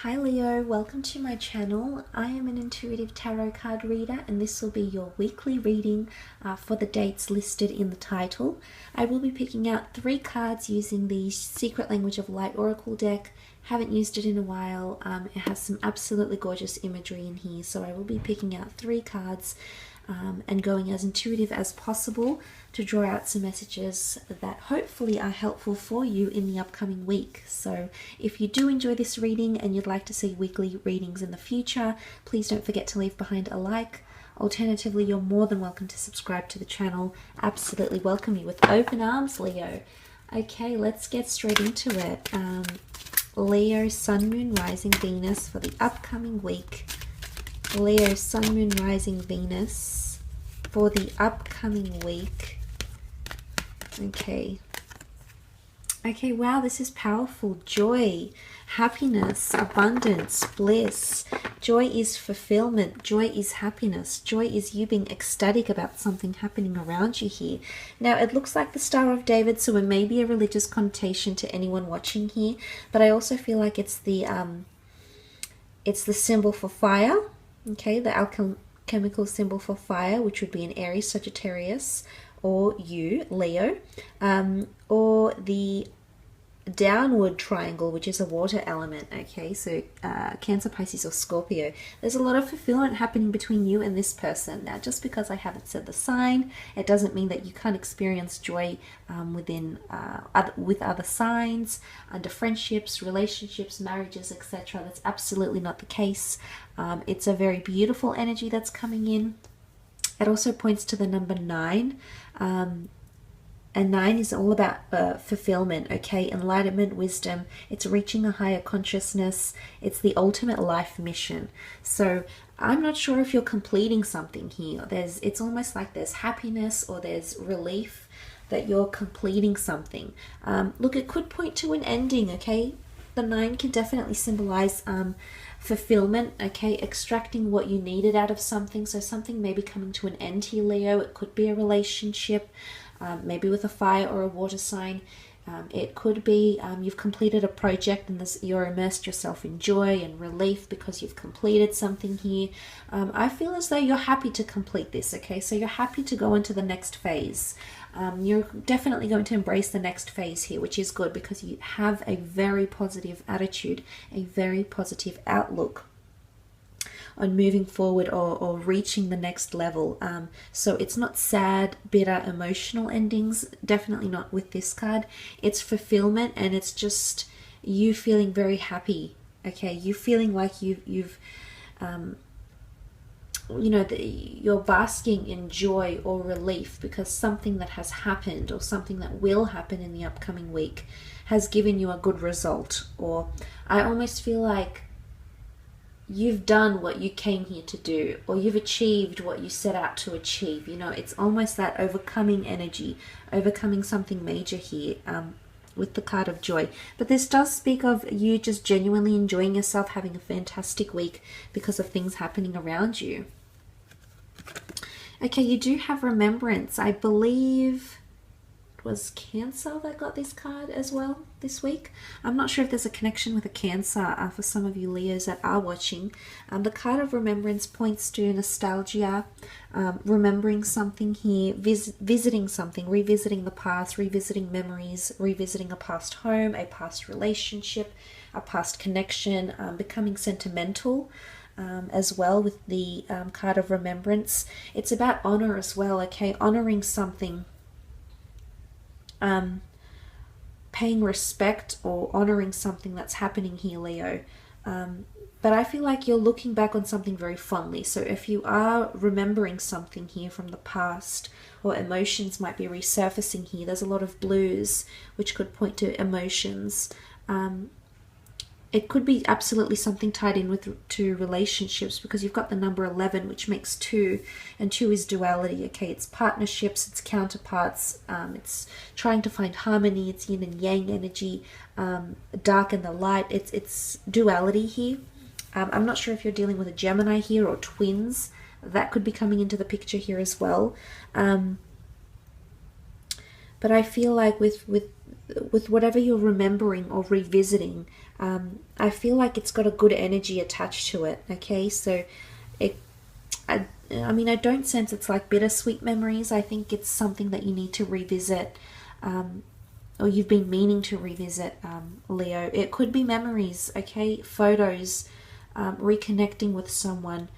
Hi Leo, welcome to my channel. I am an intuitive tarot card reader and this will be your weekly reading for the dates listed in the title. I will be picking out 3 cards using the Secret Language of Light Oracle deck. Haven't used it in a while. It has some absolutely gorgeous imagery in here, so I will be picking out 3 cards and going as intuitive as possible to draw out some messages that hopefully are helpful for you in the upcoming week. So if you do enjoy this reading and you'd like to see weekly readings in the future, please don't forget to leave behind a like. Alternatively, you're more than welcome to subscribe to the channel. Absolutely welcome you with open arms, Leo. Okay, let's get straight into it. Leo, Sun, Moon, Rising, Venus for the upcoming week. Leo, Sun, Moon, Rising, Venus for the upcoming week. Okay, wow, this is powerful. Joy, happiness, abundance, bliss. Joy is fulfillment. Joy is happiness. Joy is you being ecstatic about something happening around you here. Now, it looks like the Star of David, so it may be a religious connotation to anyone watching here, but I also feel like it's the symbol for fire. Okay, the alchemical symbol for fire, which would be an Aries, Sagittarius, or you, Leo, or the downward triangle, which is a water element. Okay, so Cancer, Pisces, or Scorpio. There's a lot of fulfillment happening between you and this person. Now, just because I haven't said the sign, it doesn't mean that you can't experience joy with other signs, under friendships, relationships, marriages, etc. That's absolutely not the case. It's a very beautiful energy that's coming in. It also points to the number 9. And 9 is all about fulfillment, okay? Enlightenment, wisdom. It's reaching a higher consciousness. It's the ultimate life mission. So I'm not sure if you're completing something here. It's almost like there's happiness or there's relief that you're completing something. Look, it could point to an ending, okay? The 9 can definitely symbolize fulfillment, okay? Extracting what you needed out of something. So something may be coming to an end here, Leo. It could be a relationship. Maybe with a fire or a water sign. It could be you've completed a project and you're immersed yourself in joy and relief because you've completed something here. I feel as though you're happy to complete this, okay? So you're happy to go into the next phase. You're definitely going to embrace the next phase here, which is good because you have a very positive attitude, a very positive outlook on moving forward or reaching the next level. So it's not sad, bitter, emotional endings, definitely not with this card. It's fulfillment, and it's just you feeling very happy, okay? You feeling like you're basking in joy or relief because something that has happened or something that will happen in the upcoming week has given you a good result. Or I almost feel like you've done what you came here to do, or you've achieved what you set out to achieve. You know, it's almost that overcoming energy, overcoming something major here with the card of joy. But this does speak of you just genuinely enjoying yourself, having a fantastic week because of things happening around you. Okay, you do have remembrance. I believe was Cancer that got this card as well this week. I'm not sure if there's a connection with a Cancer for some of you Leos that are watching. The card of remembrance points to nostalgia, remembering something here, visiting something, revisiting the past, revisiting memories, revisiting a past home, a past relationship, a past connection, becoming sentimental. As well with the card of remembrance. It's about honor as well, okay? Honoring something, paying respect or honoring something that's happening here, Leo. But I feel like you're looking back on something very fondly. So if you are remembering something here from the past, or emotions might be resurfacing here, there's a lot of blues which could point to emotions. It could be absolutely something tied in to relationships because you've got the number 11, which makes 2, and 2 is duality, okay? It's partnerships, it's counterparts, it's trying to find harmony, it's yin and yang energy, dark and the light, it's duality here. I'm not sure if you're dealing with a Gemini here or twins. That could be coming into the picture here as well. But I feel like with with whatever you're remembering or revisiting, I feel like it's got a good energy attached to it. Okay, so it, I mean, I don't sense it's like bittersweet memories. I think it's something that you need to revisit, or you've been meaning to revisit, Leo. It could be memories, okay, photos, reconnecting with someone.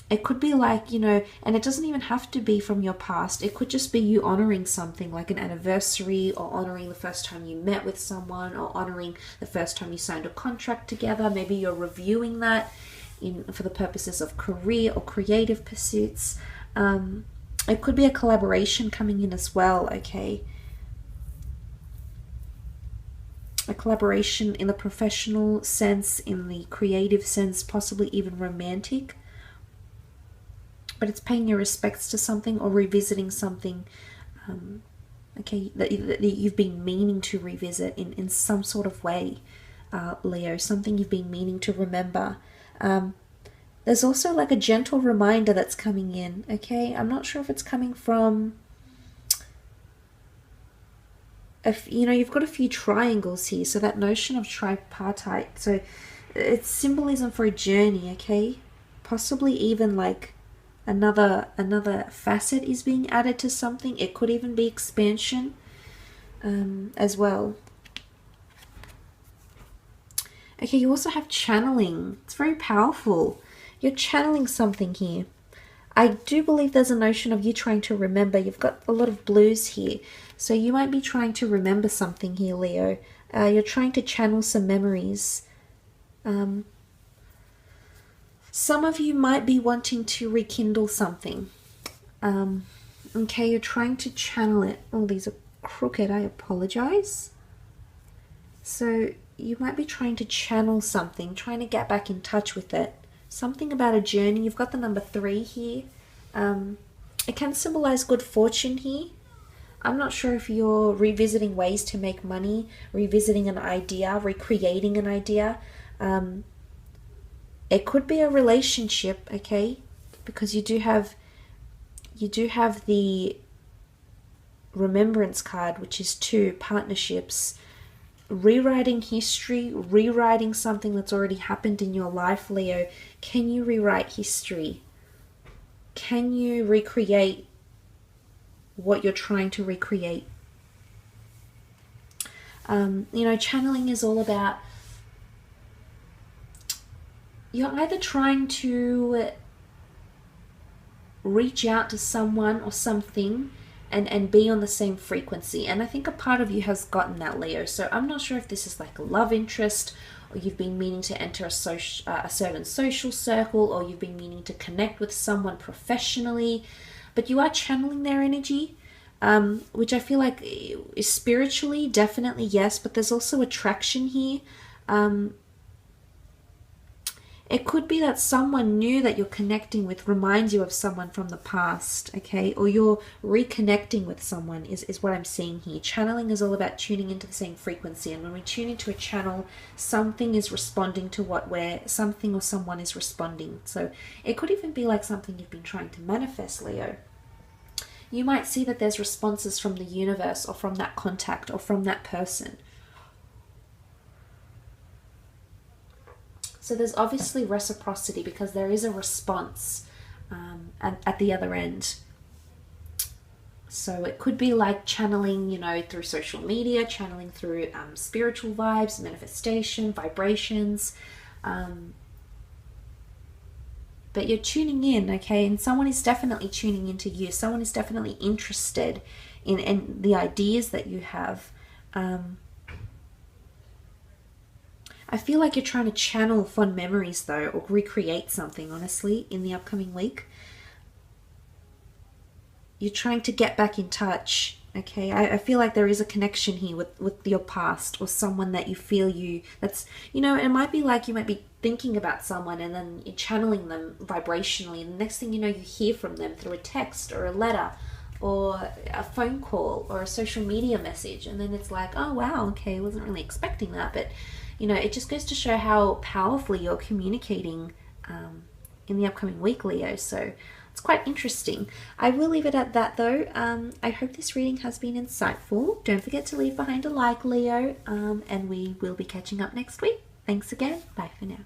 It could be like, and it doesn't even have to be from your past. It could just be you honoring something like an anniversary, or honoring the first time you met with someone, or honoring the first time you signed a contract together. Maybe you're reviewing that for the purposes of career or creative pursuits. It could be a collaboration coming in as well, okay? A collaboration in the professional sense, in the creative sense, possibly even romantic. But it's paying your respects to something or revisiting something, okay, that you've been meaning to revisit in some sort of way, Leo, something you've been meaning to remember. There's also like a gentle reminder that's coming in, okay? I'm not sure if it's coming from, you've got a few triangles here, so that notion of tripartite. So it's symbolism for a journey, okay? Possibly even like another facet is being added to something. It could even be expansion as well. Okay, you also have channeling. It's very powerful. You're channeling something here. I do believe there's a notion of you trying to remember. You've got a lot of blues here. So you might be trying to remember something here, Leo. You're trying to channel some memories. Some of you might be wanting to rekindle something. Okay, you're trying to channel it. Oh, these are crooked. I apologize. So you might be trying to channel something, trying to get back in touch with it. Something about a journey. You've got the number 3 here. It can symbolize good fortune here. I'm not sure if you're revisiting ways to make money, revisiting an idea, recreating an idea. It could be a relationship, okay? Because you do have the remembrance card, which is 2 partnerships. Rewriting history, rewriting something that's already happened in your life, Leo. Can you rewrite history? Can you recreate what you're trying to recreate? Channeling is all about, you're either trying to reach out to someone or something and be on the same frequency. And I think a part of you has gotten that, Leo. So I'm not sure if this is like a love interest, or you've been meaning to enter a certain social circle, or you've been meaning to connect with someone professionally, but you are channeling their energy, which I feel like is spiritually, definitely yes, but there's also attraction here. It could be that someone new that you're connecting with reminds you of someone from the past, okay? Or you're reconnecting with someone is what I'm seeing here. Channeling is all about tuning into the same frequency. And when we tune into a channel, something is responding to something or someone is responding. So it could even be like something you've been trying to manifest, Leo. You might see that there's responses from the universe, or from that contact, or from that person. So there's obviously reciprocity, because there is a response at the other end. So it could be like channeling, through social media, channeling through spiritual vibes, manifestation, vibrations. But you're tuning in, okay? And someone is definitely tuning into you. Someone is definitely interested in the ideas that you have. I feel like you're trying to channel fond memories, though, or recreate something, honestly, in the upcoming week. You're trying to get back in touch, okay? I feel like there is a connection here with your past, or someone that you feel it might be like you might be thinking about someone, and then you're channeling them vibrationally, and the next thing you know, you hear from them through a text or a letter or a phone call or a social media message, and then it's like, oh wow, okay, I wasn't really expecting that, but it just goes to show how powerfully you're communicating in the upcoming week, Leo. So It's quite interesting. I will leave it at that though. I hope this reading has been insightful. Don't forget to leave behind a like, Leo, and we will be catching up next week. Thanks again. Bye for now.